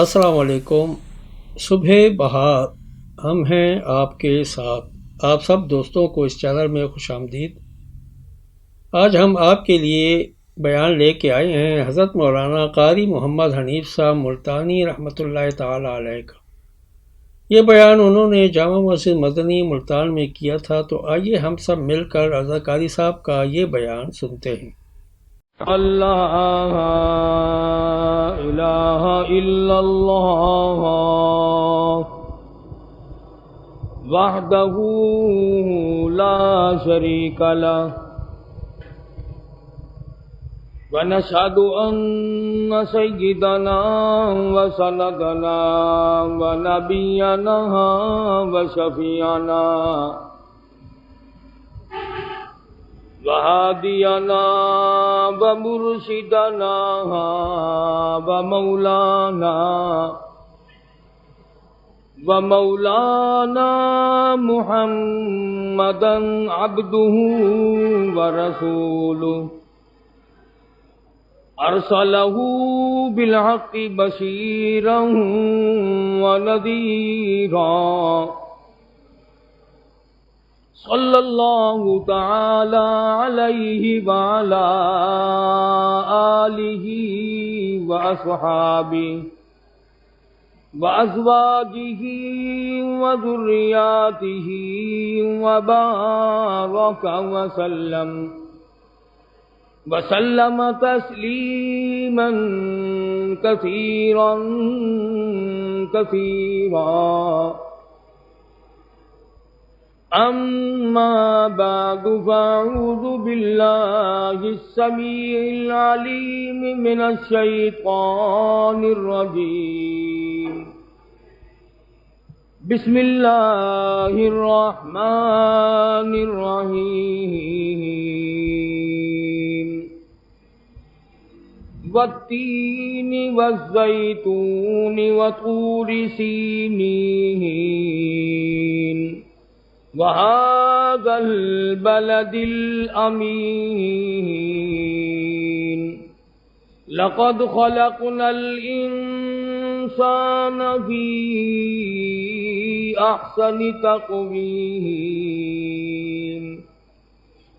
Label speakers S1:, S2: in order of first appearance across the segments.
S1: السلام علیکم۔ صبح بہار ہم ہیں آپ کے ساتھ۔ آپ سب دوستوں کو اس چینل میں خوش آمدید۔ آج ہم آپ کے لیے بیان لے کے آئے ہیں حضرت مولانا قاری محمد حنیف صاحب ملتانی رحمۃ اللہ تعالی علیہ کا۔ یہ بیان انہوں نے جامع مسجد مدنی ملتان میں کیا تھا، تو آئیے ہم سب مل کر حضرت قاری صاحب کا یہ بیان سنتے ہیں۔
S2: اللہ الہ الا اللہ وحدہ لا شریک لہ ونشہد ان سیدنا وسندنا ونبینا وشفیعنا وہادینا ومرشدنا ومولانا محمدا عبدہ ورسولہ ارسلہ بالحق بشیرا ونذیرا صلی اللہ تعالی علیہ وعلی آلہ واصحابہ وازواجہ وذریاتہ وبارک وسلم تسلیما کثیرا کثیرا۔ اما بعد فاعوذ باللہ السمیع العلیم من الشیطان الرجیم۔ بسم اللہ الرحمن الرحیم۔ والتین والزیتون وطور سینین وَهَذَا الْبَلَدِ الْأَمِينِ لَقَدْ خَلَقْنَا الْإِنسَانَ فِي أَحْسَنِ تَقْوِيمٍ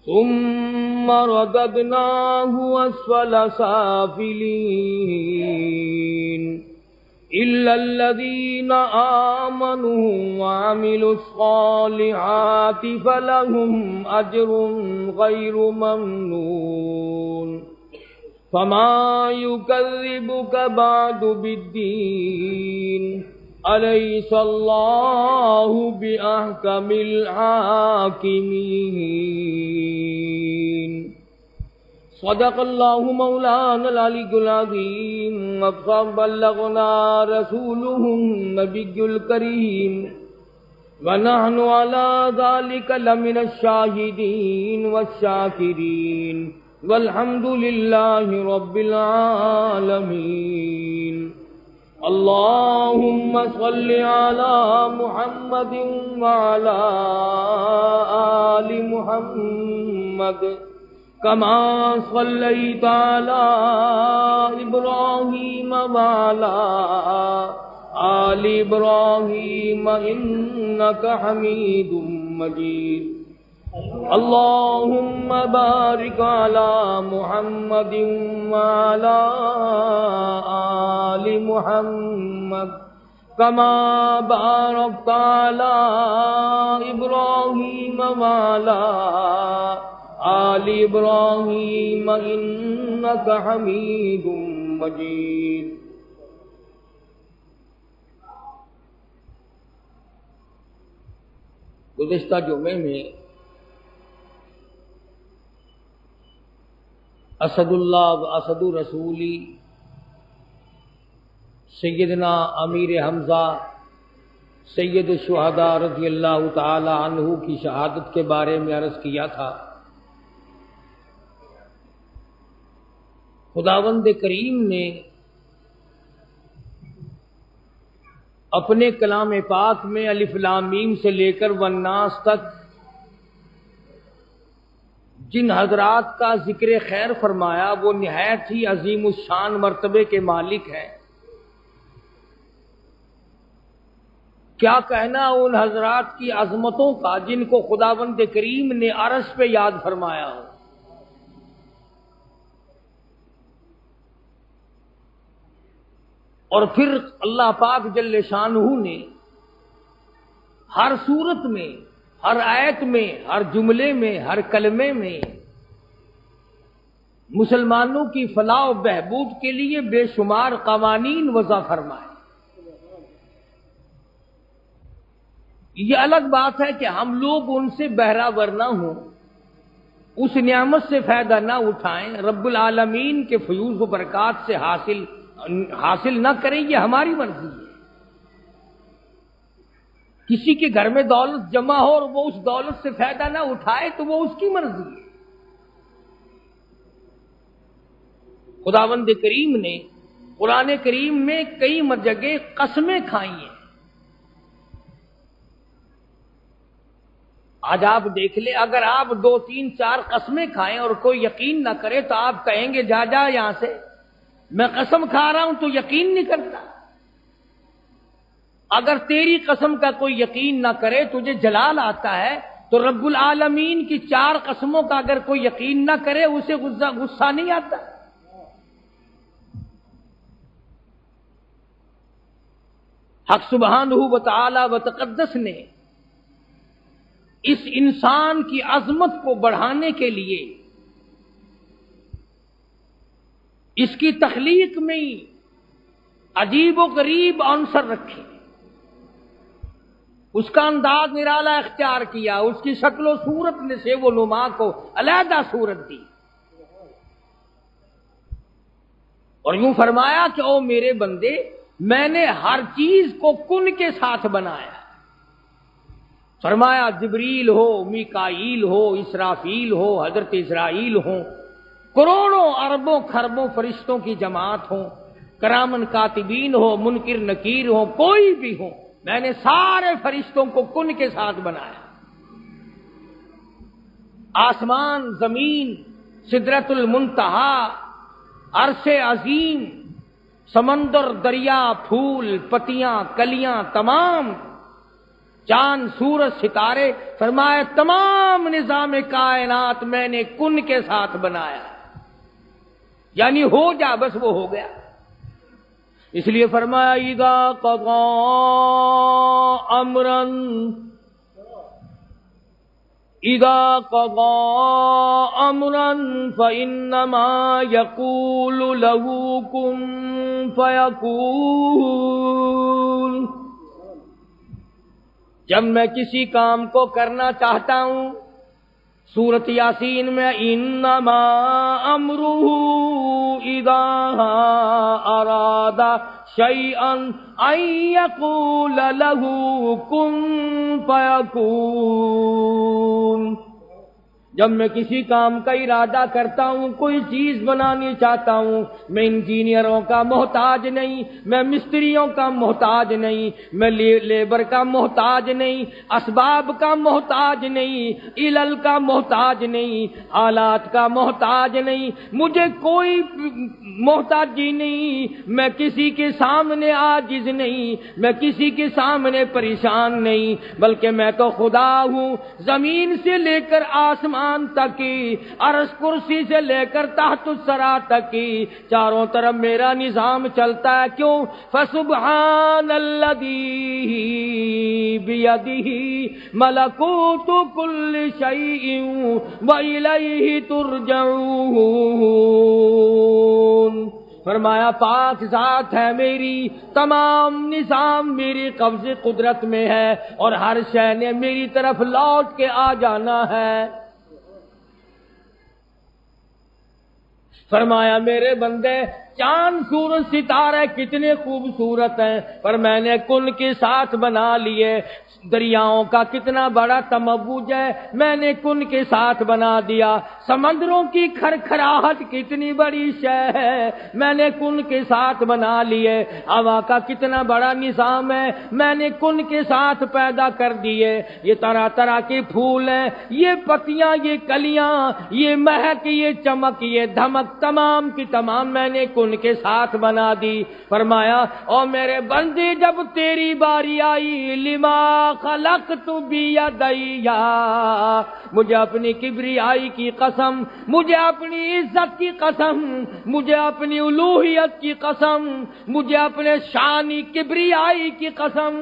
S2: ثُمَّ رَدَدْنَاهُ أَسْفَلَ سَافِلِينَ إِلَّا الَّذِينَ آمَنُوا وَعَمِلُوا الصَّالِحَاتِ فَلَهُمْ أَجْرٌ غَيْرُ مَمْنُونٍ فَمَا يُكَذِّبُكَ بَعْدُ بِالدِّينِ أَلَيْسَ اللَّهُ بِأَحْكَمِ الْحَاكِمِينَ۔ صدق اللہ مولانا العلی العظیم وبلغنا رسولہ النبی الکریم ونحن علی ذلک لمن الشاہدین والشاکرین والحمد للہ رب العالمین۔ اللہم صل علی محمد وعلی آل محمد كما صليت على إبراهيم وعلى آل إبراهيم إنك حميد مجيد۔ اللهم بارك على محمد وعلى آل محمد كما باركت على إبراهيم وعلى آل ابراہیم انک حمید مجید۔ گزشتہ جمعے میں اسد اللہ و اسد رسولی سیدنا امیر حمزہ سید الشہداء رضی اللہ تعالی عنہ کی شہادت کے بارے میں عرض کیا تھا۔ خداوند کریم نے اپنے کلام پاک میں الف لام میم سے لے کر والناس تک جن حضرات کا ذکر خیر فرمایا وہ نہایت ہی عظیم الشان مرتبے کے مالک ہیں، کیا کہنا ان حضرات کی عظمتوں کا جن کو خداوند کریم نے عرش پہ یاد فرمایا ہو. اور پھر اللہ پاک جل شانہ نے ہر صورت میں، ہر آیت میں، ہر جملے میں، ہر کلمے میں مسلمانوں کی فلاح و بہبود کے لیے بے شمار قوانین وضع فرمائے. یہ الگ بات ہے کہ ہم لوگ ان سے بہرہ نہ ہوں، اس نعمت سے فائدہ نہ اٹھائیں، رب العالمین کے فیوض و برکات سے حاصل نہ کریں، یہ ہماری مرضی ہے. کسی کے گھر میں دولت جمع ہو اور وہ اس دولت سے فائدہ نہ اٹھائے تو وہ اس کی مرضی ہے. خداوند کریم نے قرآن کریم میں کئی جگہ قسمیں کھائی ہیں. آج آپ دیکھ لیں، اگر آپ 2 3 4 قسمیں کھائیں اور کوئی یقین نہ کرے تو آپ کہیں گے جا یہاں سے، میں قسم کھا رہا ہوں تو یقین نہیں کرتا. اگر تیری قسم کا کوئی یقین نہ کرے، تجھے جلال آتا ہے، تو رب العالمین کی 4 قسموں کا اگر کوئی یقین نہ کرے اسے غصہ نہیں آتا. حق سبحانہ و تعالی و تقدس نے اس انسان کی عظمت کو بڑھانے کے لیے اس کی تخلیق میں عجیب و غریب عنصر رکھے، اس کا انداز نرالا اختیار کیا، اس کی شکل و صورت سے وہ نما کو علیحدہ صورت دی، اور یوں فرمایا کہ او میرے بندے، میں نے ہر چیز کو کن کے ساتھ بنایا. فرمایا جبریل ہو، میکائیل ہو، اسرافیل ہو، حضرت اسرائیل ہوں، کروڑوں اربوں خربوں فرشتوں کی جماعت ہوں، کرامن کاتبین ہو، منکر نکیر ہو، کوئی بھی ہو، میں نے سارے فرشتوں کو کن کے ساتھ بنایا. آسمان، زمین، سدرۃ المنتہا، عرش عظیم، سمندر، دریا، پھول، پتیاں، کلیاں، تمام چاند، سورج، ستارے، فرمایا تمام نظام کائنات میں نے کن کے ساتھ بنایا. یعنی ہو جا، بس وہ ہو گیا. اس لیے فرمایا اذا قضا امرا فانما يقول له كن فيكون. جب میں کسی کام کو کرنا چاہتا ہوں، سورۃ یاسین میں انما امرہ اذا اراد شیئا ان یقول له کن فیکون. جب میں کسی کام کا ارادہ کرتا ہوں، کوئی چیز بنانی چاہتا ہوں، میں انجینئروں کا محتاج نہیں، میں مستریوں کا محتاج نہیں، میں لیبر کا محتاج نہیں، اسباب کا محتاج نہیں، علل کا محتاج نہیں، آلات کا محتاج نہیں، مجھے کوئی محتاجی نہیں. میں کسی کے سامنے عاجز نہیں، میں کسی کے سامنے پریشان نہیں، بلکہ میں تو خدا ہوں. زمین سے لے کر آسمان تک، عرش کرسی سے لے کر تحت الثری تک، چاروں طرف میرا نظام چلتا ہے. کیوں؟ فسبحان الذی بیدہ ملکوت کل شیء والیہ ترجعون. فرمایا پاک ذات ہے میری، تمام نظام میری قبض قدرت میں ہے، اور ہر شے نے میری طرف لوٹ کے آ جانا ہے. فرمایا میرے بندے، چاند، سورج، ستارے کتنے خوبصورت ہیں، پر میں نے کن کے ساتھ بنا لیے. دریاؤں کا کتنا بڑا تموج ہے، میں نے کن کے ساتھ بنا دیا. سمندروں کی کھرکھراہٹ کتنی بڑی شے ہے، میں نے کن کے ساتھ بنا لیے. ہوا کا کتنا بڑا نظام ہے، میں نے کن کے ساتھ پیدا کر دیے. یہ طرح طرح کے پھول ہیں، یہ پتیاں، یہ کلیاں، یہ مہک، یہ چمک، یہ دھمک، تمام کی تمام میں نے کن ان کے ساتھ بنا دی. فرمایا او میرے بندے جب تیری باری آئی لما خلقت بیدیا، مجھے اپنی کبریائی کی قسم، مجھے اپنی عزت کی قسم، مجھے اپنی الوہیت کی قسم، مجھے اپنے شانی کبریائی کی قسم،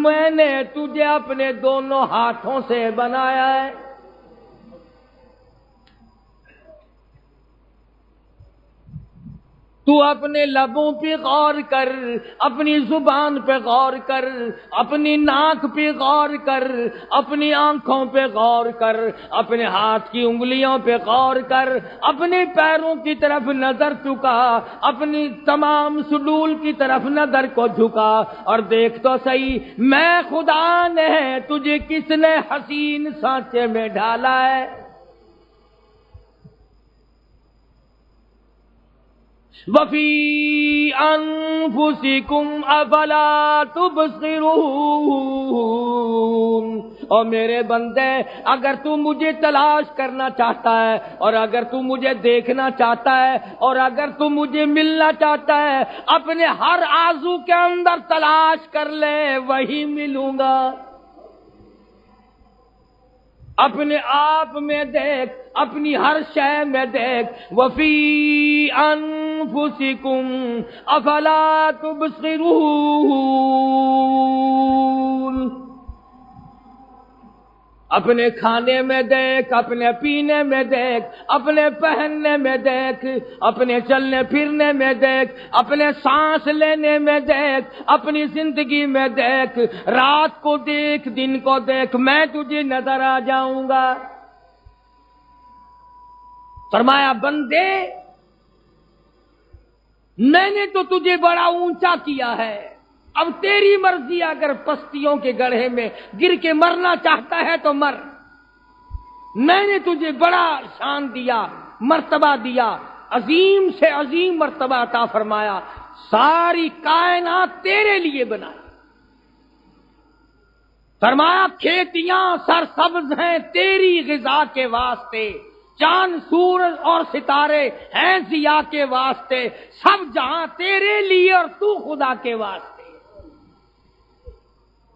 S2: میں نے تجھے اپنے دونوں ہاتھوں سے بنایا ہے. تو اپنے لبوں پہ غور کر، اپنی زبان پہ غور کر، اپنی ناک پہ غور کر، اپنی آنکھوں پہ غور کر، اپنے ہاتھ کی انگلیوں پہ غور کر، اپنے پیروں کی طرف نظر چکا، اپنی تمام سڈول کی طرف نظر کو جھکا اور دیکھ تو صحیح میں خدا نے تجھے کس نے حسین سانچے میں ڈالا ہے. وَفِي أَنفُسِكُمْ أَفَلَا تُبْصِرُونَ. اور میرے بندے اگر تو مجھے تلاش کرنا چاہتا ہے، اور اگر تو مجھے دیکھنا چاہتا ہے، اور اگر تو مجھے ملنا چاہتا ہے، اپنے ہر آرزو کے اندر تلاش کر لے، وہی ملوں گا. اپنے آپ میں دیکھ، اپنی ہر شے میں دیکھ. وفی انفسکم افلا تبصرون. اپنے کھانے میں دیکھ، اپنے پینے میں دیکھ، اپنے پہننے میں دیکھ، اپنے چلنے پھرنے میں دیکھ، اپنے سانس لینے میں دیکھ، اپنی زندگی میں دیکھ. رات کو دیکھ، دن کو دیکھ، میں تجھے نظر آ جاؤں گا. فرمایا بندے میں نے تو تجھے بڑا اونچا کیا ہے، اب تیری مرضی. اگر پستیوں کے گڑھے میں گر کے مرنا چاہتا ہے تو مر. میں نے تجھے بڑا شان دیا، مرتبہ دیا، عظیم سے عظیم مرتبہ عطا فرمایا. ساری کائنات تیرے لیے بنائی. فرمایا کھیتیاں سرسبز ہیں تیری غذا کے واسطے، چاند سورج اور ستارے ہیں ضیاء کے واسطے. سب جہاں تیرے لیے اور تو خدا کے واسطے.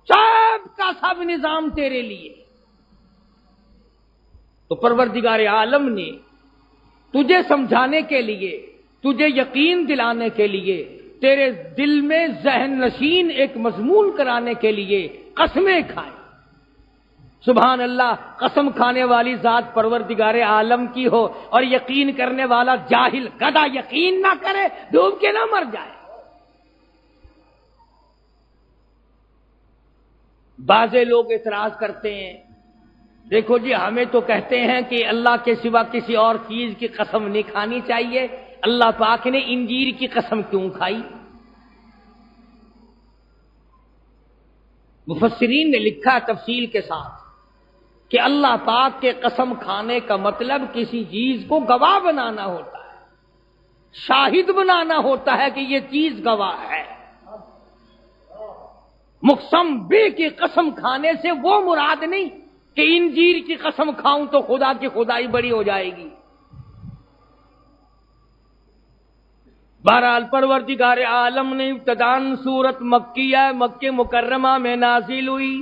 S2: سب کا سب نظام تیرے لیے. تو پروردگار عالم نے تجھے سمجھانے کے لیے، تجھے یقین دلانے کے لیے، تیرے دل میں ذہن نشین ایک مضمون کرانے کے لیے قسمیں کھائیں. سبحان اللہ. قسم کھانے والی ذات پروردگار عالم کی ہو اور یقین کرنے والا جاہل گدھا یقین نہ کرے، ڈوب کے نہ مر جائے. بعضے لوگ اعتراض کرتے ہیں، دیکھو جی ہمیں تو کہتے ہیں کہ اللہ کے سوا کسی اور چیز کی قسم نہیں کھانی چاہیے، اللہ پاک نے انجیر کی قسم کیوں کھائی؟ مفسرین نے لکھا تفصیل کے ساتھ کہ اللہ پاک کے قسم کھانے کا مطلب کسی چیز کو گواہ بنانا ہوتا ہے، شاہد بنانا ہوتا ہے کہ یہ چیز گواہ ہے. مقسم بے کی قسم کھانے سے وہ مراد نہیں کہ انجیر کی قسم کھاؤں تو خدا کی خدائی بڑی ہو جائے گی. بہرحال پروردگار عالم نے ابتداً سورت مکیہ مکہ مکرمہ میں نازل ہوئی،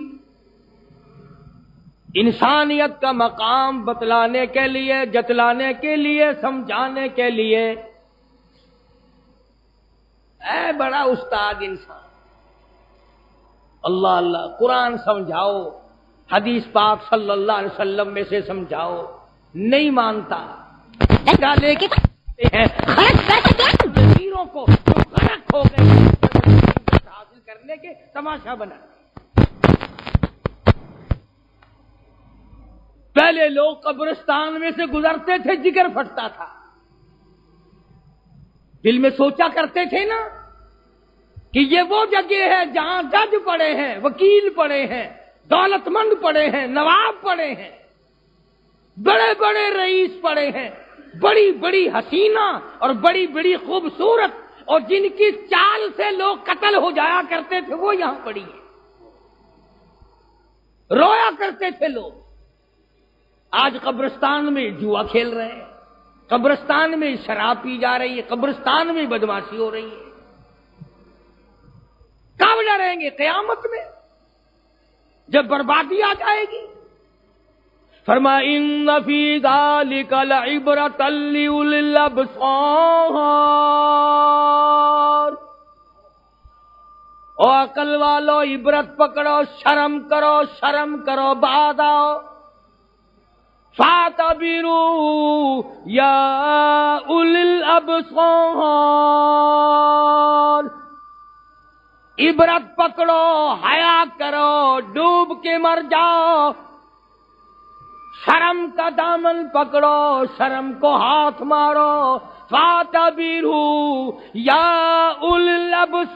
S2: انسانیت کا مقام بتلانے کے لیے، جتلانے کے لیے، سمجھانے کے لیے. اے بڑا استاد انسان، اللہ اللہ قرآن سمجھاؤ، حدیث پاک صلی اللہ علیہ وسلم میں سے سمجھاؤ، نہیں مانتا. لے کے جزیروں کو جو غرق ہو گئے حاصل کرنے کے تماشا بنا. پہلے لوگ قبرستان میں سے گزرتے تھے، جگر پھٹتا تھا، دل میں سوچا کرتے تھے نا کہ یہ وہ جگہ ہے جہاں جج پڑے ہیں، وکیل پڑے ہیں، دولت مند پڑے ہیں، نواب پڑے ہیں، بڑے بڑے رئیس پڑے ہیں، بڑی بڑی حسینہ اور بڑی بڑی خوبصورت اور جن کی چال سے لوگ قتل ہو جایا کرتے تھے وہ یہاں پڑی ہے. رویا کرتے تھے لوگ. آج قبرستان میں جوا کھیل رہے ہیں، قبرستان میں شراب پی جا رہی ہے، قبرستان میں بدماشی ہو رہی ہے. کب ڈریں گے؟ قیامت میں جب بربادی آ جائے گی. فرمایا ان فی ذلک لعبرۃ لأولی الابصار. او عقل والو عبرت پکڑو، شرم کرو، شرم کرو، باز آؤ. فاعتبروا یا اولی الابصار. عبرت پکڑو، حیا کرو، ڈوب کے مر جاؤ. شرم کا دامن پکڑو، شرم کو ہاتھ مارو. فاعتبروا یا اولی الابصار.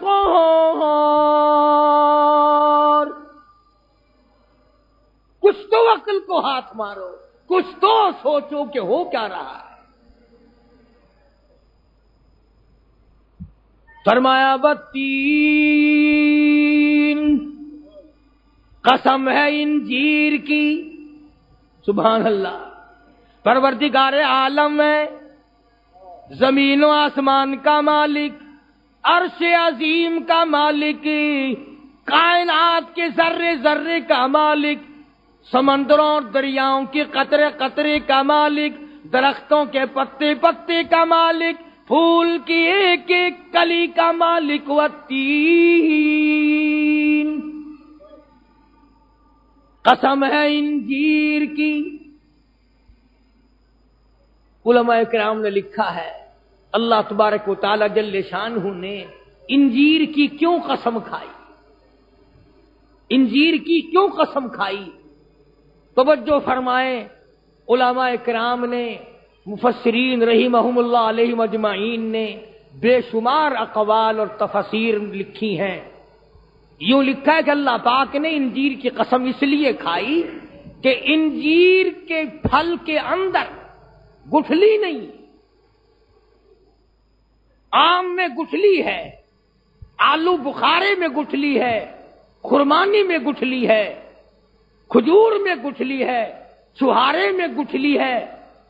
S2: کچھ تو عقل کو ہاتھ مارو، کچھ تو سوچو کہ ہو کیا رہا ہے. فرمایا والتین، قسم ہے انجیر کی. سبحان اللہ. پروردگار عالم ہے، زمین و آسمان کا مالک، عرش عظیم کا مالک، کائنات کے ذرے ذرے کا مالک، سمندروں اور دریاؤں کے قطرے قطرے کا مالک، درختوں کے پتے پتے کا مالک، پھول کی ایک ایک کلی کا مالک. والتین، قسم ہے انجیر کی. علماء کرام نے لکھا ہے اللہ تبارک و تعالی جل شانہ نے انجیر کی کیوں قسم کھائی، انجیر کی کیوں قسم کھائی. توجہ فرمائیں، علماء کرام نے، مفسرین رحمہم اللہ علیہم اجمعین نے بے شمار اقوال اور تفاسیر لکھی ہیں. یوں لکھا ہے کہ اللہ پاک نے انجیر کی قسم اس لیے کھائی کہ انجیر کے پھل کے اندر گٹھلی نہیں. آم میں گٹھلی ہے، آلو بخارے میں گٹھلی ہے، خرمانی میں گٹھلی ہے، کھجور میں گٹھلی ہے، چھہارے میں گٹھلی ہے.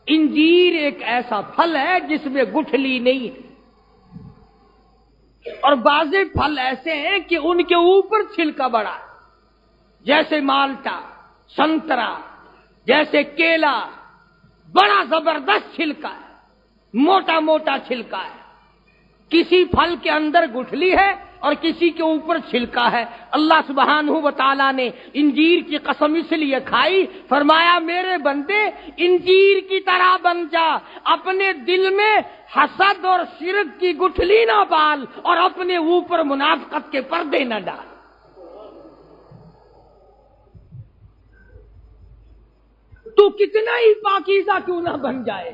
S2: انجیر ایک ایسا پھل ہے جس میں گٹھلی نہیں. اور بعض پھل ایسے ہیں کہ ان کے اوپر چھلکا بڑا ہے، جیسے مالٹا، سنترا، جیسے کیلا، بڑا زبردست چھلکا ہے، موٹا موٹا چھلکا ہے. کسی پھل کے اندر گٹھلی ہے اور کسی کے اوپر چھلکا ہے. اللہ سبحانہ و تعالیٰ نے انجیر کی قسم اس لیے کھائی، فرمایا میرے بندے انجیر کی طرح بن جا، اپنے دل میں حسد اور شرک کی گٹھلی نہ پال اور اپنے اوپر منافقت کے پردے نہ ڈال. تو کتنا ہی پاکیزہ کیوں نہ بن جائے،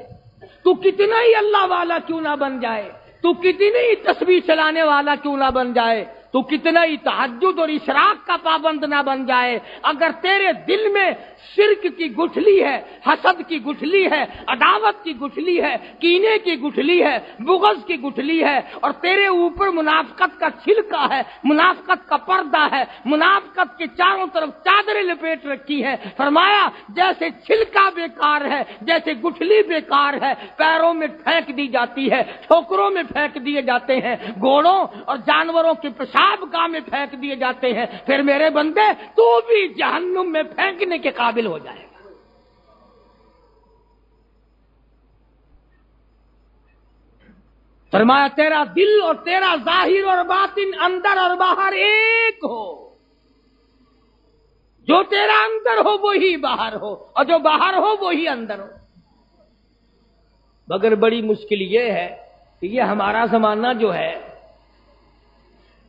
S2: تو کتنا ہی اللہ والا کیوں نہ بن جائے، تو کتنی ہی تسبیح چلانے والا کیوں نہ بن جائے، تو کتنا ہی تہجد اور اشراق کا پابند نہ بن جائے، اگر تیرے دل میں شرک کی گٹھلی ہے، حسد کی گٹھلی ہے، عداوت کی گٹھلی ہے، کینے کی گٹھلی ہے، بغض کی گٹھلی ہے، اور تیرے اوپر منافقت کا چھلکا ہے، منافقت کا پردہ ہے، منافقت کے چاروں طرف چادریں لپیٹ رکھی ہے، فرمایا جیسے چھلکا بیکار ہے، جیسے گٹھلی بیکار ہے، پیروں میں پھینک دی جاتی ہے، ٹھوکروں میں پھینک دیے جاتے ہیں، گھوڑوں اور جانوروں کے پیشاب گاہ میں پھینک دیے جاتے ہیں، پھر میرے بندے تو بھی جہنم میں پھینکنے کے قابل ہو جائے گا. فرمایا تیرا دل اور تیرا ظاہر اور باطن، اندر اور باہر ایک ہو. جو تیرا اندر ہو وہی باہر ہو، اور جو باہر ہو وہی اندر ہو. مگر بڑی مشکل یہ ہے کہ یہ ہمارا زمانہ جو ہے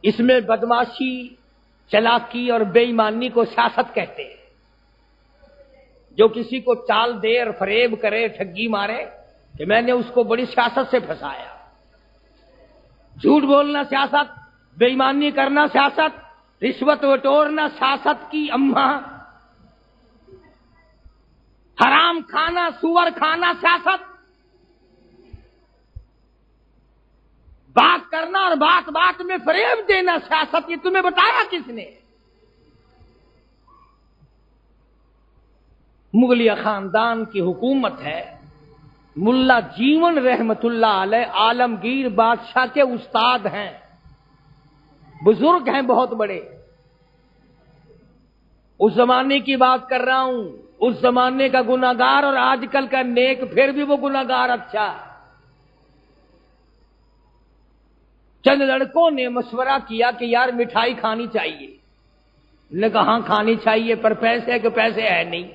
S2: اس میں بدماشی، چلاکی اور بے ایمانی کو سیاست کہتے ہیں. جو کسی کو چال دے اور فریب کرے، ٹھگی مارے کہ میں نے اس کو بڑی سیاست سے پھنسایا. جھوٹ بولنا سیاست، بے ایمانی کرنا سیاست، رشوت بٹورنا سیاست کی اماں، حرام کھانا، سور کھانا سیاست، بات کرنا اور بات بات میں فریب دینا سیاست. یہ تمہیں بتایا کس نے؟ مغلیہ خاندان کی حکومت ہے، ملا جیون رحمت اللہ علیہ عالمگیر بادشاہ کے استاد ہیں، بزرگ ہیں بہت بڑے. اس زمانے کی بات کر رہا ہوں، اس زمانے کا گناہگار اور آج کل کا نیک، پھر بھی وہ گناہگار اچھا. چند لڑکوں نے مشورہ کیا کہ یار مٹھائی کھانی چاہیے. نے کہا ہاں کھانی چاہیے، پر پیسے کے پیسے ہے نہیں.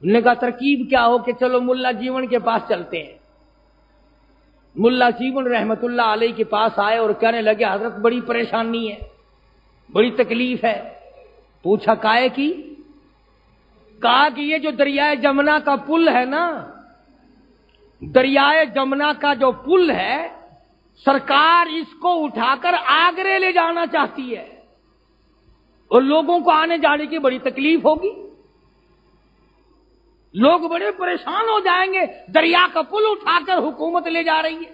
S2: نے کہا ترکیب کیا ہو کہ چلو ملا جیون کے پاس چلتے ہیں. ملا جیون رحمت اللہ علیہ کے پاس آئے اور کہنے لگے حضرت بڑی پریشانی ہے، بڑی تکلیف ہے. پوچھا کائے کی؟ کہا کہ یہ جو دریائے جمنا کا پل ہے نا، دریائے جمنا کا جو پل ہے، سرکار اس کو اٹھا کر آگرے لے جانا چاہتی ہے اور لوگوں کو آنے جانے کی بڑی تکلیف ہوگی، لوگ بڑے پریشان ہو جائیں گے. دریا کا پل اٹھا کر حکومت لے جا رہی ہے.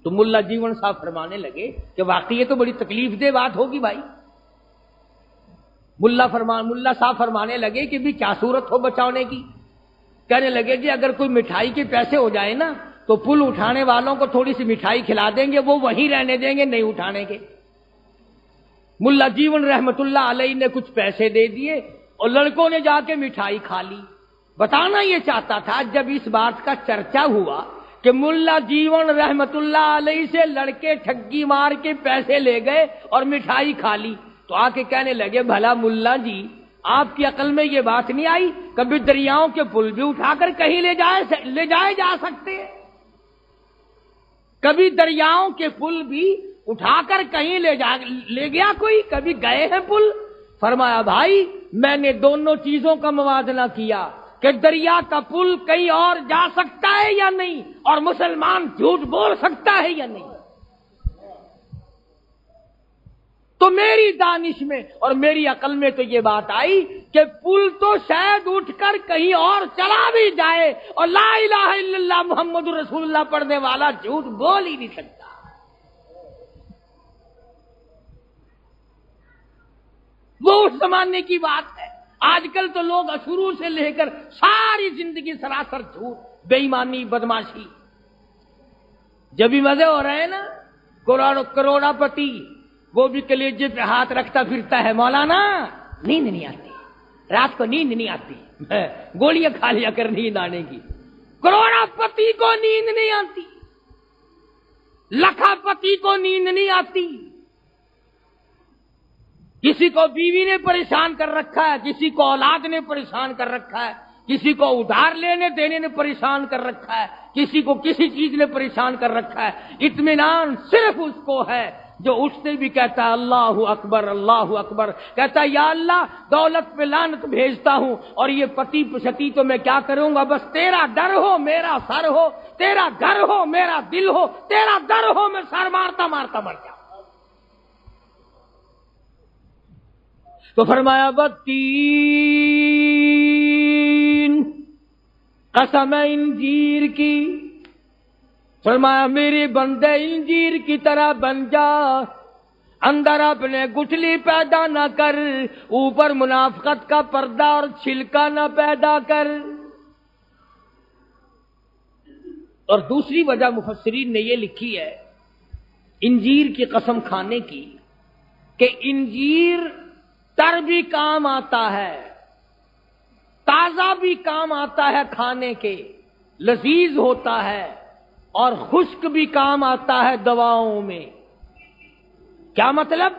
S2: تو ملا جیون صاحب فرمانے لگے کہ واقعی یہ تو بڑی تکلیف دہ بات ہوگی بھائی. ملا صاحب فرمانے لگے کہ بھی کیا صورت ہو بچانے کی؟ کہنے لگے جی اگر کوئی مٹھائی کے پیسے ہو جائے نا تو پل اٹھانے والوں کو تھوڑی سی مٹھائی کھلا دیں گے، وہ وہیں رہنے دیں گے، نہیں اٹھانے کے. ملا جیون رحمت اللہ علیہ نے کچھ پیسے دے دیے اور لڑکوں نے جا کے مٹھائی کھا لی. بتانا یہ چاہتا تھا جب اس بات کا چرچا ہوا کہ ملا جیون رحمت اللہ علیہ سے لڑکے ٹھگی مار کے پیسے لے گئے اور مٹھائی کھا لی، تو آ کے کہنے لگے بھلا ملا جی آپ کی عقل میں یہ بات نہیں آئی کبھی دریاؤں کے پل بھی اٹھا کر کہیں لے جائے جا سکتے ہیں؟ کبھی دریاؤں کے پل بھی اٹھا کر کہیں لے گیا کوئی؟ کبھی گئے ہیں پل؟ فرمایا بھائی میں نے دونوں چیزوں کا موازنہ کیا کہ دریا کا پل کہیں اور جا سکتا ہے یا نہیں، اور مسلمان جھوٹ بول سکتا ہے یا نہیں. تو میری دانش میں اور میری عقل میں تو یہ بات آئی کہ پل تو شاید اٹھ کر کہیں اور چلا بھی جائے اور لا الہ الا اللہ محمد رسول اللہ پڑھنے والا جھوٹ بول ہی نہیں سکتا. وہ اس زمانے کی بات ہے. آج کل تو لوگ شروع سے لے کر ساری زندگی سراسر جھوٹ، بے ایمانی، بدماشی. جب بھی مزے ہو رہے ہیں نا، کروڑا پتی وہ بھی کلیجے پہ ہاتھ رکھتا پھرتا ہے، مولانا نیند نہیں آتی، رات کو نیند نہیں آتی، گولیاں کھا لیا کر نیند آنے کی. کروڑا پتی کو نیند نہیں آتی، لکھا پتی کو نیند نہیں آتی. کسی کو بیوی نے پریشان کر رکھا ہے، کسی کو اولاد نے پریشان کر رکھا ہے، کسی کو ادھار لینے دینے نے پریشان کر رکھا ہے، کسی کو کسی چیز نے پریشان کر رکھا ہے. اطمینان صرف اس کو ہے جو اٹھتے بھی کہتا ہے اللہ اکبر اللہ اکبر، کہتا ہے یا اللہ دولت پہ لعنت بھیجتا ہوں اور یہ پتی پشتی تو میں کیا کروں گا، بس تیرا ڈر ہو میرا سر ہو، تیرا گھر ہو میرا دل ہو، تیرا در ہو میں سر مارتا مارتا مر جاؤں. تو فرمایا بتین قسم انجیر کی، فرمایا میرے بندے انجیر کی طرح بن جا، اندر اپنے گٹھلی پیدا نہ کر، اوپر منافقت کا پردہ اور چھلکا نہ پیدا کر. اور دوسری وجہ مفسرین نے یہ لکھی ہے انجیر کی قسم کھانے کی کہ انجیر تر بھی کام آتا ہے، تازہ بھی کام آتا ہے کھانے کے، لذیذ ہوتا ہے، اور خشک بھی کام آتا ہے دواؤں میں. کیا مطلب؟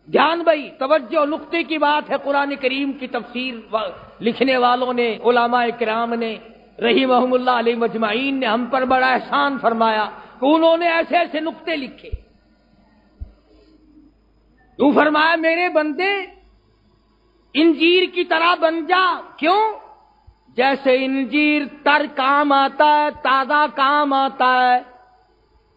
S2: دھیان بھائی توجہ، نقطے کی بات ہے. قرآن کریم کی تفسیر لکھنے والوں نے، علماء کرام نے رحمہم اللہ علیہ مجمعین نے ہم پر بڑا احسان فرمایا کہ انہوں نے ایسے ایسے نقطے لکھے. تو فرمایا میرے بندے انجیر کی طرح بن جا. کیوں؟ جیسے انجیر تر کام آتا ہے، تازہ کام آتا ہے،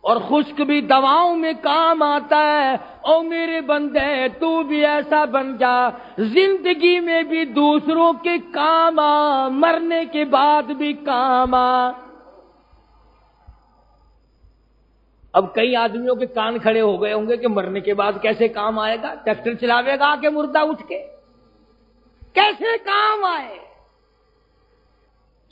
S2: اور خشک بھی دواؤں میں کام آتا ہے، او میرے بندے تو بھی ایسا بن جا، زندگی میں بھی دوسروں کے کام آ، مرنے کے بعد بھی کام آ. اب کئی آدمیوں کے کان کھڑے ہو گئے ہوں گے کہ مرنے کے بعد کیسے کام آئے گا؟ ٹریکٹر چلاوے گا کہ مردہ اٹھ کے کیسے کام آئے؟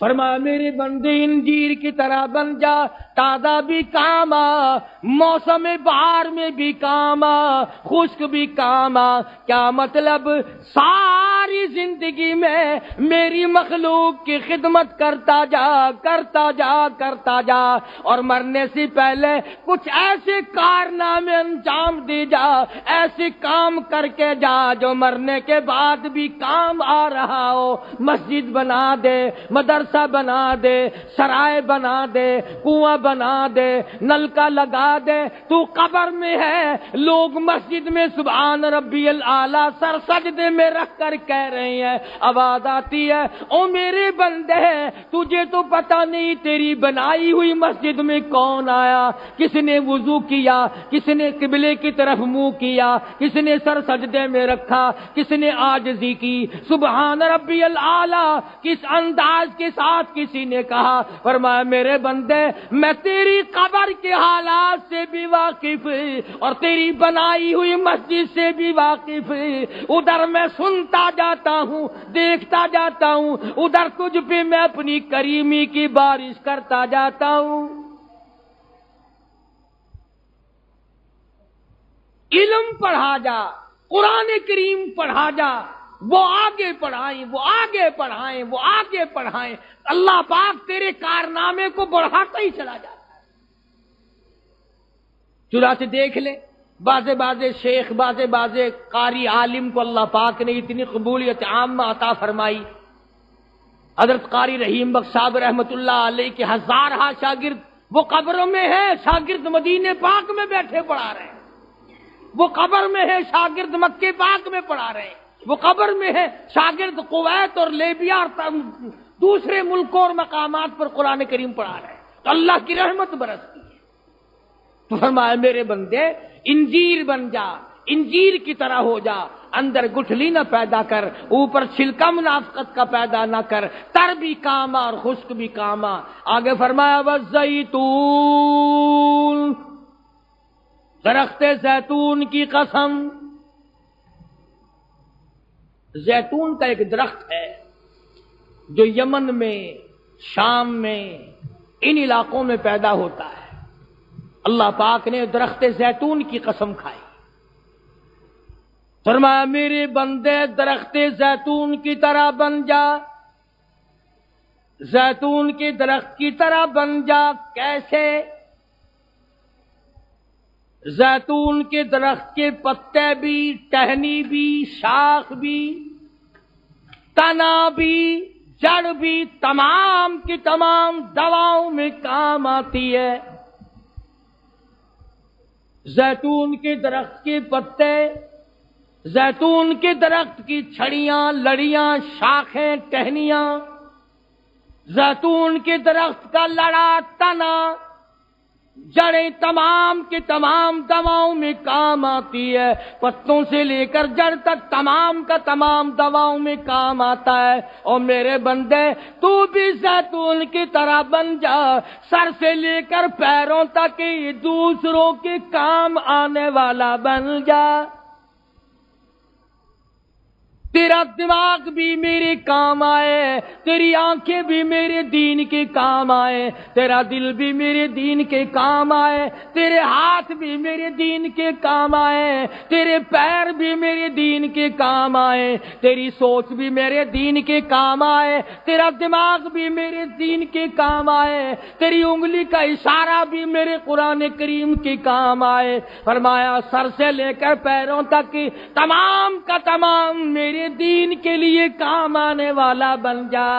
S2: فرمایا میرے بندے انجیر کی طرح بن جا، تازہ بھی کام آ، موسم بہار میں بھی کام آ، خشک بھی کام آ۔ کیا مطلب؟ ساری زندگی میں میری مخلوق کی خدمت کرتا جا، کرتا جا، کرتا جا، اور مرنے سے پہلے کچھ ایسے کارنامے انجام دے جا، ایسے کام کر کے جا جو مرنے کے بعد بھی کام آ رہا ہو۔ مسجد بنا دے، مدرسہ بنا دے، سرائے بنا دے، کنواں بنا دے، نلکا لگا دے۔ تو قبر میں ہے، لوگ مسجد میں سبحان ربی الاعلیٰ سر سجدے میں رکھ کر کہہ رہے ہیں، آواز آتی ہے او میرے بندے تجھے تو پتہ نہیں تیری بنائی ہوئی مسجد میں کون آیا، کس نے وضو کیا، کس نے قبلے کی طرف منہ کیا، کس نے سر سجدے میں رکھا، کس نے عاجزی کی، سبحان ربی الاعلیٰ کس انداز کے ساتھ کسی نے کہا۔ فرمایا میرے بندے میں تیری قبر کے حالات سے بھی واقف اور تیری بنائی ہوئی مسجد سے بھی واقف، ادھر میں سنتا جاتا ہوں، دیکھتا جاتا ہوں، ادھر تجھ پہ میں اپنی کریمی کی بارش کرتا جاتا ہوں۔ علم پڑھا جا، قرآن کریم پڑھا جا، وہ آگے پڑھائیں، وہ آگے پڑھائیں، وہ آگے پڑھائیں، اللہ پاک تیرے کارنامے کو بڑھاتا ہی چلا جاتا ہے۔ چنانچہ دیکھ لے بازے شیخ، بازے قاری عالم کو اللہ پاک نے اتنی قبولیت عامہ عطا فرمائی۔ حضرت قاری رحیم بخش صاحب رحمت اللہ علیہ کے ہزارہا شاگرد وہ قبروں میں ہیں، شاگرد مدینے پاک میں بیٹھے پڑھا رہے ہیں، وہ قبر میں ہے، شاگرد مکے پاک میں پڑھا رہے ہیں، وہ قبر میں ہے، شاگرد کویت اور لیبیا اور دوسرے ملکوں اور مقامات پر قرآن کریم پڑھا رہے ہیں، تو اللہ کی رحمت برستی ہے۔ تو فرمایا میرے بندے انجیر بن جا، انجیر کی طرح ہو جا، اندر گٹھلی نہ پیدا کر، اوپر چھلکا منافقت کا پیدا نہ کر، تر بھی کام آ اور خشک بھی کام آ۔ آگے فرمایا والزیتون، درخت زیتون کی قسم۔ زیتون کا ایک درخت ہے جو یمن میں، شام میں، ان علاقوں میں پیدا ہوتا ہے۔ اللہ پاک نے درخت زیتون کی قسم کھائی، فرمایا میرے بندے درخت زیتون کی طرح بن جا، زیتون کے درخت کی طرح بن جا۔ کیسے؟ زیتون کے درخت کے پتے بھی، ٹہنی بھی، شاخ بھی، تنا بھی، جڑ بھی، تمام کی تمام دواؤں میں کام آتی ہے۔ زیتون کے درخت کے پتے، زیتون کے درخت کی چھڑیاں، لڑیاں، شاخیں، ٹہنیاں، زیتون کے درخت کا لڑا، تنا، جڑیں تمام کے تمام دواؤں میں کام آتی ہے، پتوں سے لے کر جڑ تک تمام کا تمام دواؤں میں کام آتا ہے۔ اور میرے بندے تو بھی زیتون کی طرح بن جا، سر سے لے کر پیروں تک دوسروں کے کام آنے والا بن جا۔ تیرا دماغ بھی میرے کام آئے، تیری آنکھیں بھی میرے دین کے کام آئے، تیرا دل بھی میرے دین کے کام آئے، تیرے ہاتھ بھی میرے دین کے کام آئے، تیرے پیر بھی میرے دین کے کام آئے، تیری سوچ بھی میرے دین کے کام آئے، تیرا دماغ بھی میرے دین کے کام آئے، تیری انگلی کا اشارہ بھی میرے قرآن کریم کے کام آئے۔ فرمایا سر سے لے کر پیروں تک تمام کا تمام میرے دین کے لیے کام آنے والا بن جا۔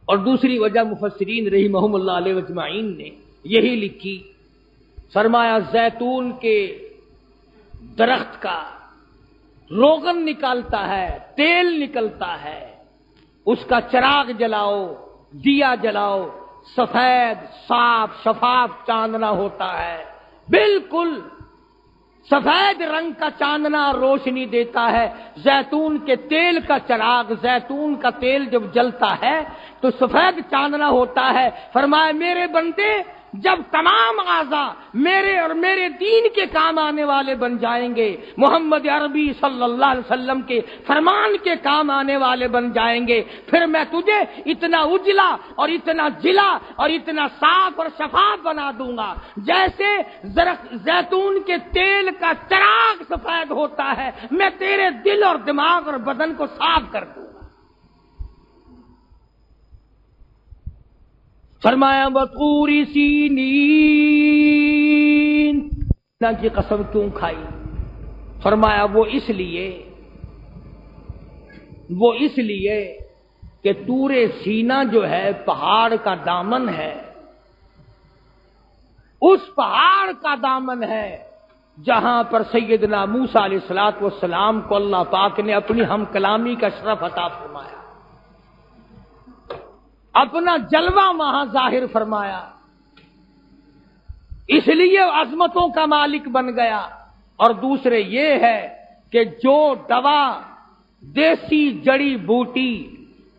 S2: اور دوسری وجہ مفسرین رحمہم اللہ علیہ اجمعین نے یہی لکھی، فرمایا زیتون کے درخت کا روغن نکالتا ہے، تیل نکلتا ہے، اس کا چراغ جلاؤ، دیا جلاؤ، سفید صاف شفاف چاندنا ہوتا ہے، بالکل سفید رنگ کا چاندنا روشنی دیتا ہے۔ زیتون کے تیل کا چراغ، زیتون کا تیل جب جلتا ہے تو سفید چاندنا ہوتا ہے۔ فرمایا میرے بندے جب تمام اعضاء میرے اور میرے دین کے کام آنے والے بن جائیں گے، محمد عربی صلی اللہ علیہ وسلم کے فرمان کے کام آنے والے بن جائیں گے، پھر میں تجھے اتنا اجلا اور اتنا جلا اور اتنا صاف اور شفاف بنا دوں گا جیسے زیتون کے تیل کا چراغ سفید ہوتا ہے، میں تیرے دل اور دماغ اور بدن کو صاف کر دوں گا۔ فرمایا وَطُورِ سِینِین، اللہ کی قسم کیوں کھائی؟ فرمایا وہ اس لیے کہ طور سینا جو ہے پہاڑ کا دامن ہے، اس پہاڑ کا دامن ہے جہاں پر سیدنا موسیٰ علیہ الصلوۃ والسلام کو اللہ پاک نے اپنی ہم کلامی کا شرف عطا فرمایا، اپنا جلوہ وہاں ظاہر فرمایا، اس لیے عظمتوں کا مالک بن گیا۔ اور دوسرے یہ ہے کہ جو دوا دیسی جڑی بوٹی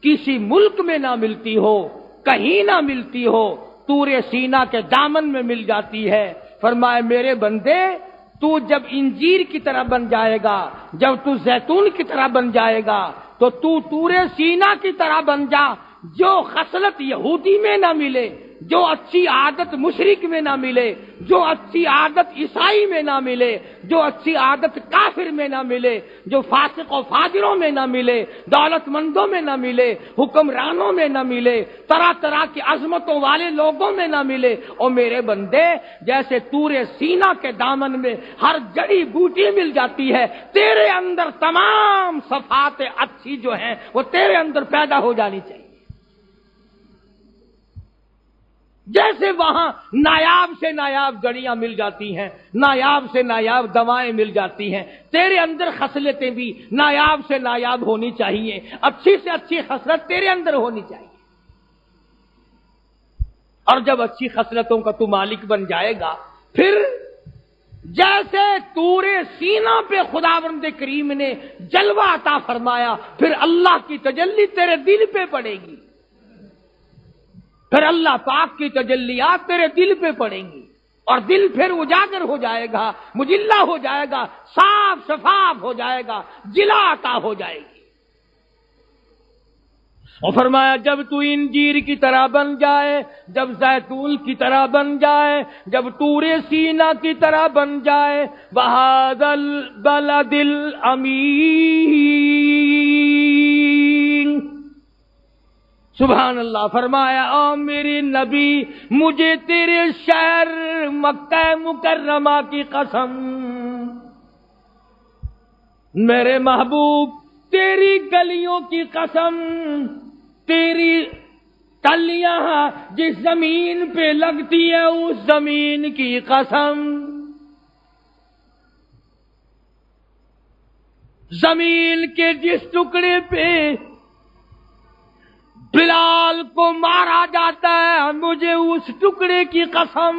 S2: کسی ملک میں نہ ملتی ہو، کہیں نہ ملتی ہو، طور سینا کے دامن میں مل جاتی ہے۔ فرمائے میرے بندے، تو جب انجیر کی طرح بن جائے گا، جب تو زیتون کی طرح بن جائے گا، تو طور سینا کی طرح بن جا۔ جو خصلت یہودی میں نہ ملے، جو اچھی عادت مشرک میں نہ ملے، جو اچھی عادت عیسائی میں نہ ملے، جو اچھی عادت کافر میں نہ ملے، جو فاسق و فاجروں میں نہ ملے، دولت مندوں میں نہ ملے، حکمرانوں میں نہ ملے، طرح طرح کی عظمتوں والے لوگوں میں نہ ملے، اور میرے بندے جیسے طور سینا کے دامن میں ہر جڑی بوٹی مل جاتی ہے، تیرے اندر تمام صفات اچھی جو ہیں وہ تیرے اندر پیدا ہو جانی چاہیے۔ جیسے وہاں نایاب سے نایاب جڑیاں مل جاتی ہیں، نایاب سے نایاب دوائیں مل جاتی ہیں، تیرے اندر خصلتیں بھی نایاب سے نایاب ہونی چاہیے، اچھی سے اچھی خصلت تیرے اندر ہونی چاہیے۔ اور جب اچھی خصلتوں کا تو مالک بن جائے گا، پھر جیسے طور سینا پہ خداوند کریم نے جلوہ عطا فرمایا، پھر اللہ کی تجلی تیرے دل پہ پڑے گی، پھر اللہ پاک کی تجلیات تیرے دل پہ پڑیں گی، اور دل پھر اجاگر ہو جائے گا، مجلہ ہو جائے گا، صاف شفاف ہو جائے گا، جلا عطا ہو جائے گی۔ اور فرمایا جب تو انجیر کی طرح بن جائے، جب زیتون کی طرح بن جائے، جب طور سینا کی طرح بن جائے، وَهَذَا الْبَلَدِ الْأَمِينِ، سبحان اللہ، فرمایا او میرے نبی، مجھے تیرے شہر مکہ مکرمہ کی قسم، میرے محبوب تیری گلیوں کی قسم، تیری کلیاں جس زمین پہ لگتی ہے اس زمین کی قسم، زمین کے جس ٹکڑے پہ بلال کو مارا جاتا ہے مجھے اس ٹکڑے کی قسم،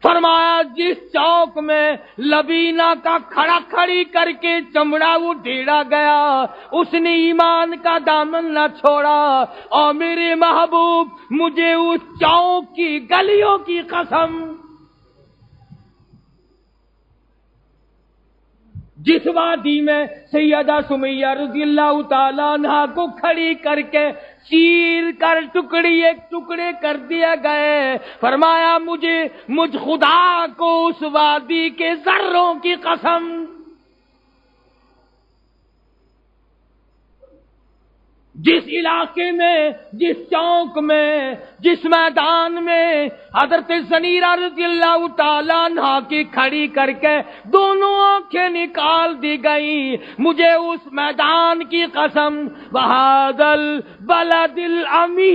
S2: فرمایا جس چوک میں لبینہ کا کھڑا کھڑی کر کے چمڑا وہ ڈھیڑا گیا اس نے ایمان کا دامن نہ چھوڑا، اور میرے محبوب مجھے اس چوک کی گلیوں کی قسم، جس وادی میں سیدہ سمیہ رضی اللہ تعالیٰ عنہا کو کھڑی کر کے چیر کر ایک ٹکڑے کر دیا گئے، فرمایا مجھ خدا کو اس وادی کے ذروں کی قسم، جس علاقے میں، جس چوک میں، جس میدان میں حضرت زنیرہ رضی اللہ تعالیٰ عنہا کی کھڑی کر کے دونوں آنکھیں نکال دی گئی، مجھے اس میدان کی قسم، وَهَذَا الْبَلَدِ الْأَمِينِ،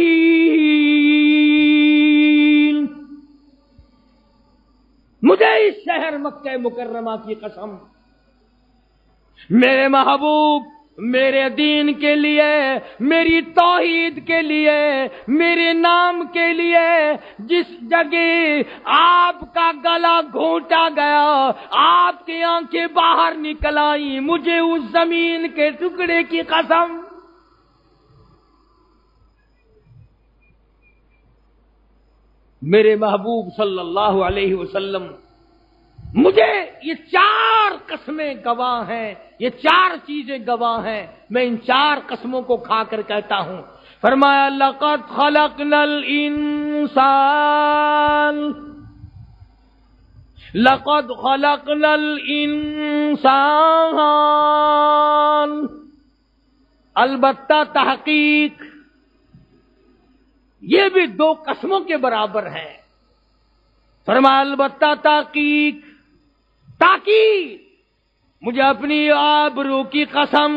S2: مجھے اس شہر مکہ مکرمہ کی قسم، میرے محبوب میرے دین کے لیے، میری توحید کے لیے، میرے نام کے لیے جس جگہ آپ کا گلا گھونٹا گیا، آپ کی آنکھیں باہر نکل آئیں، مجھے اس زمین کے ٹکڑے کی قسم، میرے محبوب صلی اللہ علیہ وسلم مجھے یہ 4 قسمیں گواہ ہیں، یہ 4 چیزیں گواہ ہیں، میں ان 4 قسموں کو کھا کر کہتا ہوں. فرمایا لقد خلقنا الانسان، لقد خلقنا الانسان، البتہ تحقیق یہ بھی 2 قسموں کے برابر ہیں. فرمایا البتہ تحقیق، تاکید، مجھے اپنی آبرو کی قسم،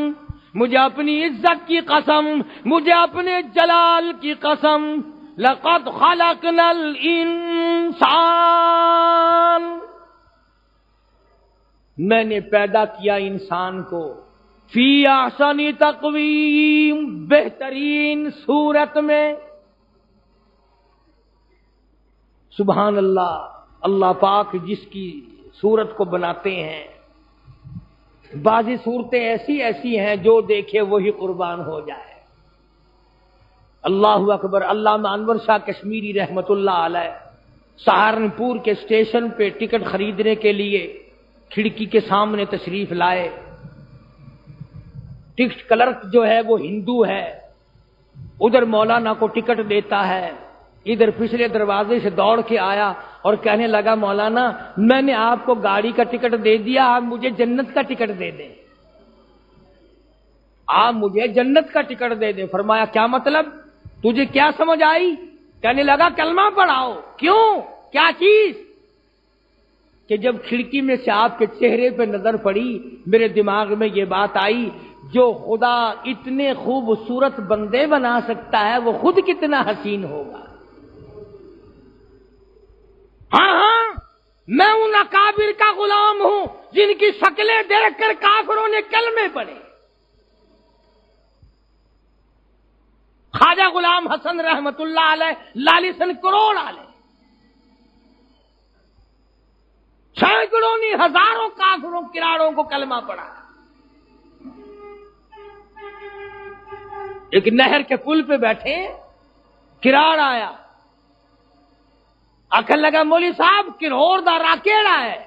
S2: مجھے اپنی عزت کی قسم، مجھے اپنے جلال کی قسم، لقد خلقنا الانسان، میں نے پیدا کیا انسان کو فی احسن تقویم، بہترین صورت میں. سبحان اللہ، اللہ پاک جس کی صورت کو بناتے ہیں، بعضی صورتیں ایسی ایسی ہیں جو دیکھے وہی قربان ہو جائے. اللہ اکبر. علامہ انور شاہ کشمیری رحمت اللہ علیہ سہارنپور کے اسٹیشن پہ ٹکٹ خریدنے کے لیے کھڑکی کے سامنے تشریف لائے. ٹکٹ کلرک جو ہے وہ ہندو ہے، ادھر مولانا کو ٹکٹ دیتا ہے، ادھر پچھلے دروازے سے دوڑ کے آیا اور کہنے لگا مولانا میں نے آپ کو گاڑی کا ٹکٹ دے دیا، آپ مجھے جنت کا ٹکٹ دے دیں، آپ مجھے جنت کا ٹکٹ دے دیں. فرمایا کیا مطلب، تجھے کیا سمجھ آئی؟ کہنے لگا کلمہ پڑھاؤ. کیوں، کیا چیز؟ کہ جب کھڑکی میں سے آپ کے چہرے پہ نظر پڑی میرے دماغ میں یہ بات آئی، جو خدا اتنے خوبصورت بندے بنا سکتا ہے وہ خود کتنا حسین ہوگا. ہاں ہاں، میں ان اکابر کا غلام ہوں جن کی شکلیں دیکھ کر کافروں نے کلمے پڑھے. خواجہ غلام حسن رحمت اللہ علیہ لالیسن کروڑ والے، سینکڑوں نہیں ہزاروں کافروں کراڑوں کو کلمہ پڑھا. ایک نہر کے پل پہ بیٹھے، کراڑ آیا، آخر لگا مولوی صاحب کروڑ دا راہ کیڑا ہے،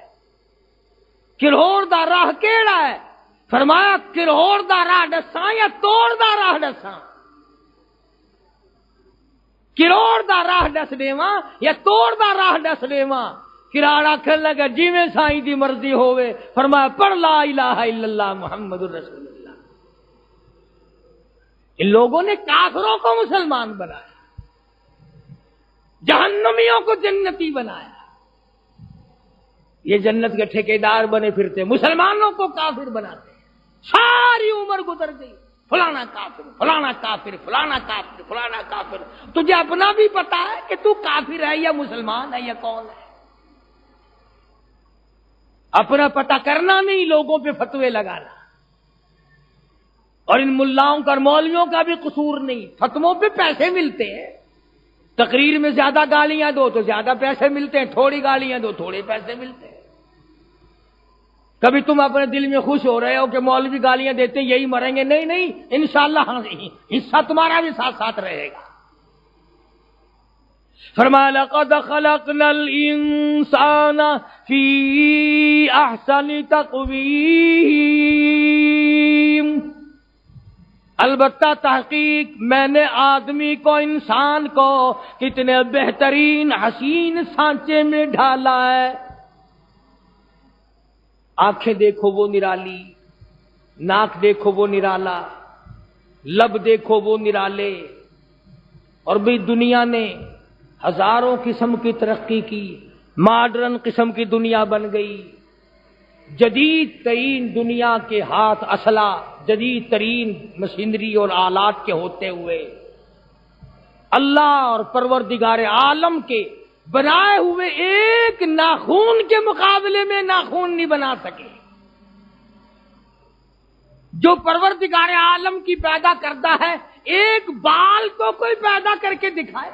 S2: کروڑ دا راہ کیڑا ہے؟ فرمایا کروڑ دا راہ دساں یا توڑ دا راہ دساں، کروڑ دا راہ دس دیواں یا توڑ دا راہ دس دیواں. کراڑ آخر لگا جیویں سائیں دی مرضی ہوئے. فرمایا پڑھ لا الہ الا اللہ محمد الرسول اللہ. ان لوگوں نے کافروں کو مسلمان بنایا، جہنمیوں کو جنتی بنایا. یہ جنت کے ٹھیکیدار بنے پھرتے، مسلمانوں کو کافر بناتے. ساری عمر گزر گئی، فلانا کافر، فلانا کافر، فلانا کافر، فلانا کافر. تجھے اپنا بھی پتا ہے کہ تو کافر ہے یا مسلمان ہے یا کون ہے؟ اپنا پتہ کرنا نہیں، لوگوں پہ فتوے لگانا. اور ان ملاؤں کا اور مولویوں کا بھی قصور نہیں، فتووں پہ پیسے ملتے ہیں. تقریر میں زیادہ گالیاں دو تو زیادہ پیسے ملتے ہیں، تھوڑی گالیاں دو تھوڑے پیسے ملتے ہیں. کبھی تم اپنے دل میں خوش ہو رہے ہو کہ مولوی گالیاں دیتے ہیں یہی مریں گے، نہیں نہیں، انشاءاللہ حصہ تمہارا بھی ساتھ ساتھ رہے گا. فرمایا لقد خلقنا الانسان فی احسن تقویم، البتہ تحقیق میں نے آدمی کو، انسان کو کتنے بہترین حسین سانچے میں ڈھالا ہے. آنکھیں دیکھو وہ نرالی، ناک دیکھو وہ نرالا، لب دیکھو وہ نرالے. اور بھی دنیا نے ہزاروں قسم کی ترقی کی، ماڈرن قسم کی دنیا بن گئی. جدید ترین دنیا کے ہاتھ اسلحہ، جدید ترین مشینری اور آلات کے ہوتے ہوئے اللہ اور پروردگار عالم کے بنائے ہوئے ایک ناخون کے مقابلے میں ناخون نہیں بنا سکے. جو پروردگار عالم کی پیدا کرتا ہے، ایک بال کو کوئی پیدا کر کے دکھائے.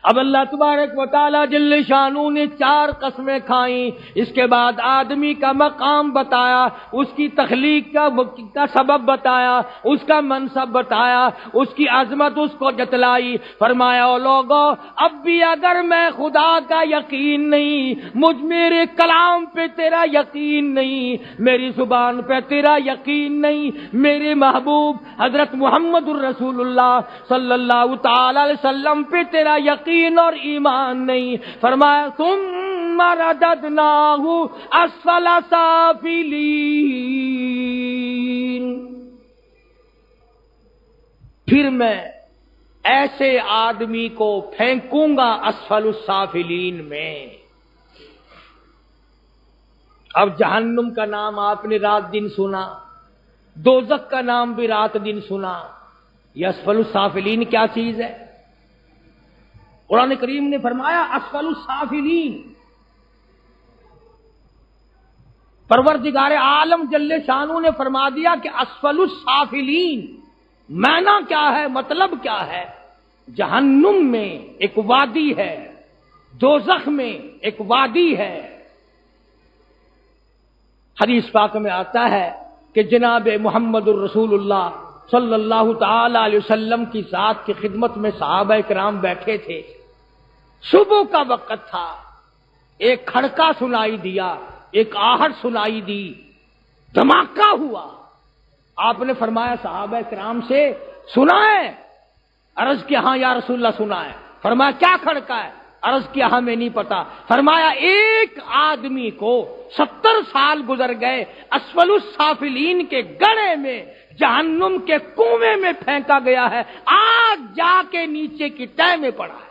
S2: اب اللہ تبارک و تعالی جل شانہ نے 4 قسمیں کھائیں، اس کے بعد آدمی کا مقام بتایا، اس کی تخلیق کا سبب بتایا، اس کا منصب بتایا، اس کی عظمت اس کو جتلائی۔ فرمایا او لوگو، اب بھی اگر میں خدا کا یقین نہیں، میرے کلام پہ تیرا یقین نہیں، میری زبان پہ تیرا یقین نہیں، میرے محبوب حضرت محمد الرسول اللہ صلی اللہ تعالی علیہ وسلم پہ تیرا یقین اور ایمان نہیں، فرمایا ثم رددناہ اسفل سافلین، پھر میں ایسے آدمی کو پھینکوں گا اسفل السافلین میں۔ اب جہنم کا نام آپ نے رات دن سنا، دوزخ کا نام بھی رات دن سنا، یہ اسفل السافلین کیا چیز ہے؟ قرآن کریم نے فرمایا اسفل السافلین، پروردگار عالم جل شانہ نے فرما دیا کہ اسفل السافلین معنی کیا ہے، مطلب کیا ہے؟ جہنم میں ایک وادی ہے، دوزخ میں ایک وادی ہے۔ حدیث پاک میں آتا ہے کہ جناب محمد الرسول اللہ صلی اللہ تعالی علیہ وسلم کی ذات کی خدمت میں صحابہ کرام بیٹھے تھے، صبح کا وقت تھا، ایک کھڑکا سنائی دیا، ایک آہٹ سنائی دی، دھماکہ ہوا۔ آپ نے فرمایا صحابہ کرام سے سنا ہے؟ عرض کیا ہاں یا رسول اللہ سنا ہے۔ فرمایا کیا کھڑکا ہے؟ عرض کیا ہمیں نہیں پتا۔ فرمایا ایک آدمی کو 70 سال گزر گئے، اسفل السافلین کے گڑھے میں، جہنم کے کنویں میں پھینکا گیا ہے، آج جا کے نیچے کی تہہ میں پڑا ہے۔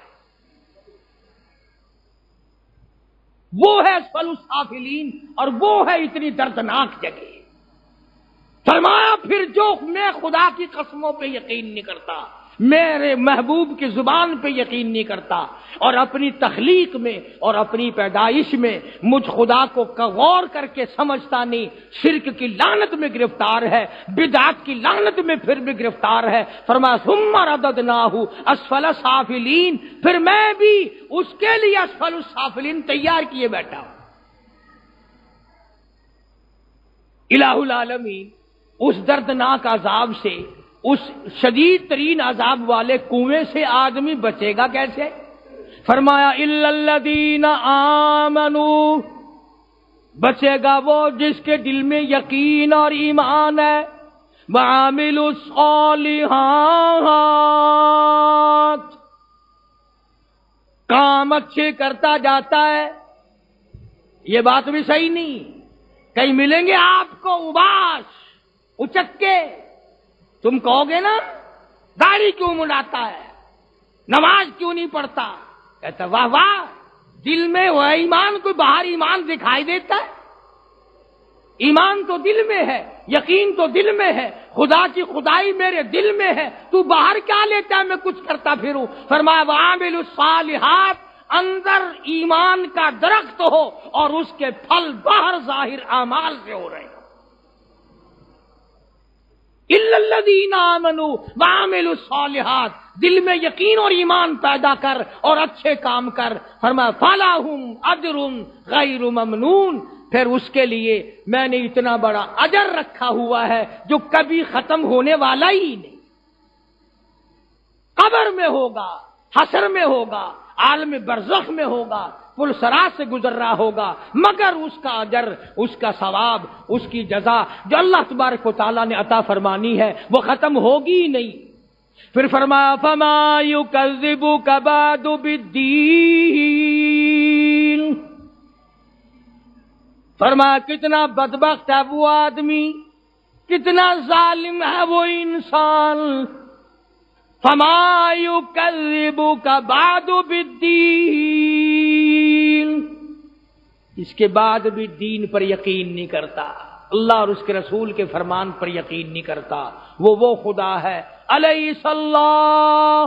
S2: وہ ہے اسفل السافلین، اور وہ ہے اتنی دردناک جگہ۔ فرمایا پھر جو میں خدا کی قسموں پہ یقین نہیں کرتا، میرے محبوب کی زبان پہ یقین نہیں کرتا، اور اپنی تخلیق میں اور اپنی پیدائش میں مجھ خدا کو غور کر کے سمجھتا نہیں، شرک کی لعنت میں گرفتار ہے، بدعت کی لعنت میں پھر بھی گرفتار ہے۔ فرمایا ثم رددناہ اسفل سافلین، پھر میں بھی اس کے لیے اسفل السافلین تیار کیے بیٹھا ہوں۔ الہ العالمین اس دردناک عذاب سے، اس شدید ترین عذاب والے کنویں سے آدمی بچے گا کیسے؟ فرمایا الا الذین آمنوا، بچے گا وہ جس کے دل میں یقین اور ایمان ہے، وعملوا الصالحات، کام اچھے کرتا جاتا ہے۔ یہ بات بھی صحیح نہیں، کہیں ملیں گے آپ کو اباس اچکے، تم کہو گے نا داڑھی کیوں منڈاتا ہے، نماز کیوں نہیں پڑھتا، کہتا واہ واہ، دل میں وہ ایمان، کوئی باہر ایمان دکھائی دیتا ہے؟ ایمان تو دل میں ہے، یقین تو دل میں ہے، خدا کی خدائی میرے دل میں ہے، تو باہر کیا لیتا ہے میں کچھ کرتا پھروں؟ فرمایا وعاملوا الصالحات، اندر ایمان کا درخت ہو اور اس کے پھل باہر ظاہر اعمال سے ہو رہے ہیں۔ الا الذین آمنوا وعملوا الصالحات، دل میں یقین اور ایمان پیدا کر اور اچھے کام کر۔ فرمایا فلہم اجر غیر ممنون، پھر اس کے لیے میں نے اتنا بڑا اجر رکھا ہوا ہے جو کبھی ختم ہونے والا ہی نہیں۔ قبر میں ہوگا، حشر میں ہوگا، عالم برزخ میں ہوگا، پل صراط سے گزر رہا ہوگا، مگر اس کا اجر، اس کا ثواب، اس کی جزا جو اللہ تبارک و تعالیٰ نے عطا فرمانی ہے وہ ختم ہوگی ہی نہیں۔ پھر فرمایا فما یکذبک بعد بالدین، فرمایا کتنا بدبخت ہے وہ آدمی، کتنا ظالم ہے وہ انسان، فما یکذبک بعد بالدین، اس کے بعد بھی دین پر یقین نہیں کرتا، اللہ اور اس کے رسول کے فرمان پر یقین نہیں کرتا۔ وہ خدا ہے الیس اللہ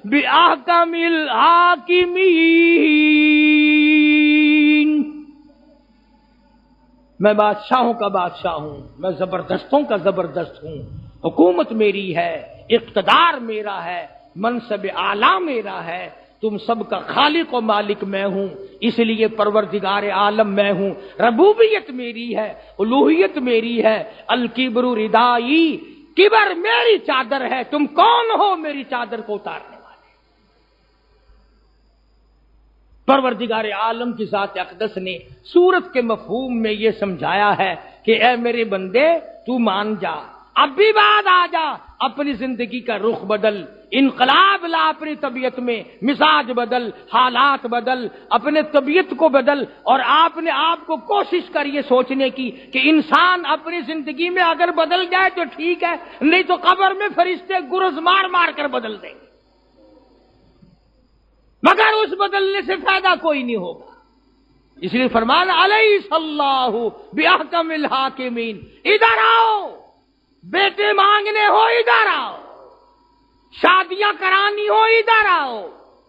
S2: بأحکم الحاکمین، میں بادشاہوں کا بادشاہ ہوں، میں زبردستوں کا زبردست ہوں، حکومت میری ہے، اقتدار میرا ہے، منصب اعلیٰ میرا ہے، تم سب کا خالق و مالک میں ہوں، اس لیے پروردگار عالم میں ہوں، ربوبیت میری ہے، الوہیت میری ہے، الکبر ردائی، کبر میری چادر ہے، تم کون ہو میری چادر کو اتارنے والے؟ پروردگار عالم کی ذات اقدس نے سورت کے مفہوم میں یہ سمجھایا ہے کہ اے میرے بندے تو مان جا، اب بھی بعد آ جا، اپنی زندگی کا رخ بدل، انقلاب لا اپنی طبیعت میں، مزاج بدل، حالات بدل، اپنے طبیعت کو بدل، اور آپ نے آپ کو کوشش کر یہ سوچنے کی کہ انسان اپنی زندگی میں اگر بدل جائے تو ٹھیک ہے، نہیں تو قبر میں فرشتے گرز مار مار کر بدل دیں گے، مگر اس بدلنے سے فائدہ کوئی نہیں ہوگا۔ اس لیے فرمان الیس اللہ باحکم الحاکمین، ادھر آؤ، بیٹے مانگنے ہو ادھر آؤ، شادیاں کرانی ہو ادھر آؤ،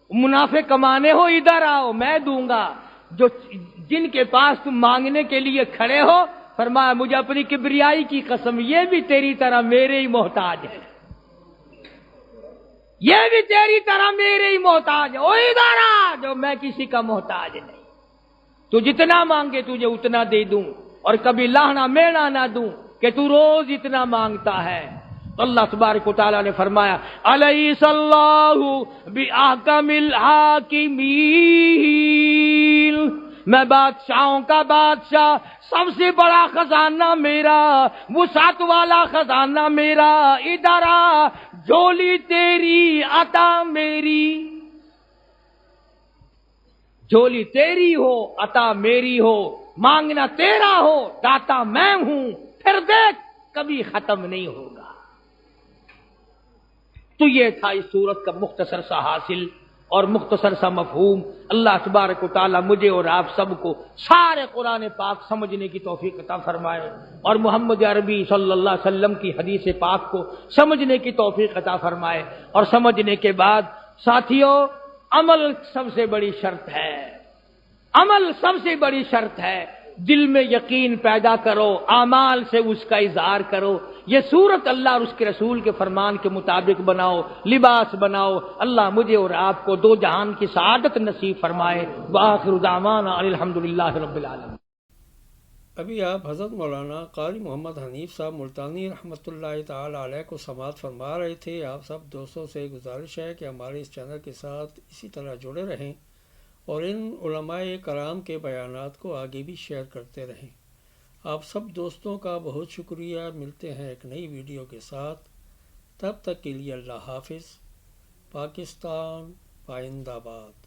S2: منافع کمانے ہو ادھر آؤ، میں دوں گا۔ جو جن کے پاس تم مانگنے کے لیے کھڑے ہو، فرمایا مجھے اپنی کبریائی کی قسم، یہ بھی تیری طرح میرے ہی محتاج ہے، یہ بھی تیری طرح میرے ہی محتاج ہے، او ادھر آ، جو میں کسی کا محتاج نہیں، تو جتنا مانگے تجھے اتنا دے دوں، اور کبھی لاہنا میڑا نہ دوں کہ تو روز اتنا مانگتا ہے۔ اللہ تبارک و تعالیٰ نے فرمایا الیس اللہ باحکم الحاکمین، میں بادشاہوں کا بادشاہ، سب سے بڑا خزانہ میرا، وسعت والا خزانہ میرا، ادھر آ، جھولی تیری عطا میری، جھولی تیری ہو عطا میری ہو، مانگنا تیرا ہو داتا میں ہوں، پھر دیکھ کبھی ختم نہیں ہوگا۔ تو یہ تھا اس صورت کا مختصر سا حاصل اور مختصر سا مفہوم۔ اللہ تبارک و تعالیٰ مجھے اور آپ سب کو سارے قرآن پاک سمجھنے کی توفیق عطا فرمائے، اور محمد عربی صلی اللہ علیہ وسلم کی حدیث پاک کو سمجھنے کی توفیق عطا فرمائے، اور سمجھنے کے بعد ساتھیوں عمل سب سے بڑی شرط ہے، عمل سب سے بڑی شرط ہے، دل میں یقین پیدا کرو، اعمال سے اس کا اظہار کرو، یہ صورت اللہ اور اس کے رسول کے فرمان کے مطابق بناؤ، لباس بناؤ۔ اللہ مجھے اور آپ کو دو جہان کی سعادت نصیب فرمائے۔ وآخر دعوانا الحمدللہ رب العالمین۔
S1: ابھی آپ حضرت مولانا قاری محمد حنیف صاحب ملتانی رحمۃ اللہ تعالی علیہ کو سماعت فرما رہے تھے۔ آپ سب دوستوں سے گزارش ہے کہ ہمارے اس چینل کے ساتھ اسی طرح جڑے رہیں اور ان علماء کرام کے بیانات کو آگے بھی شیئر کرتے رہیں۔ آپ سب دوستوں کا بہت شکریہ۔ ملتے ہیں ایک نئی ویڈیو کے ساتھ، تب تک کے لیے اللہ حافظ۔ پاکستان پائندہ باد۔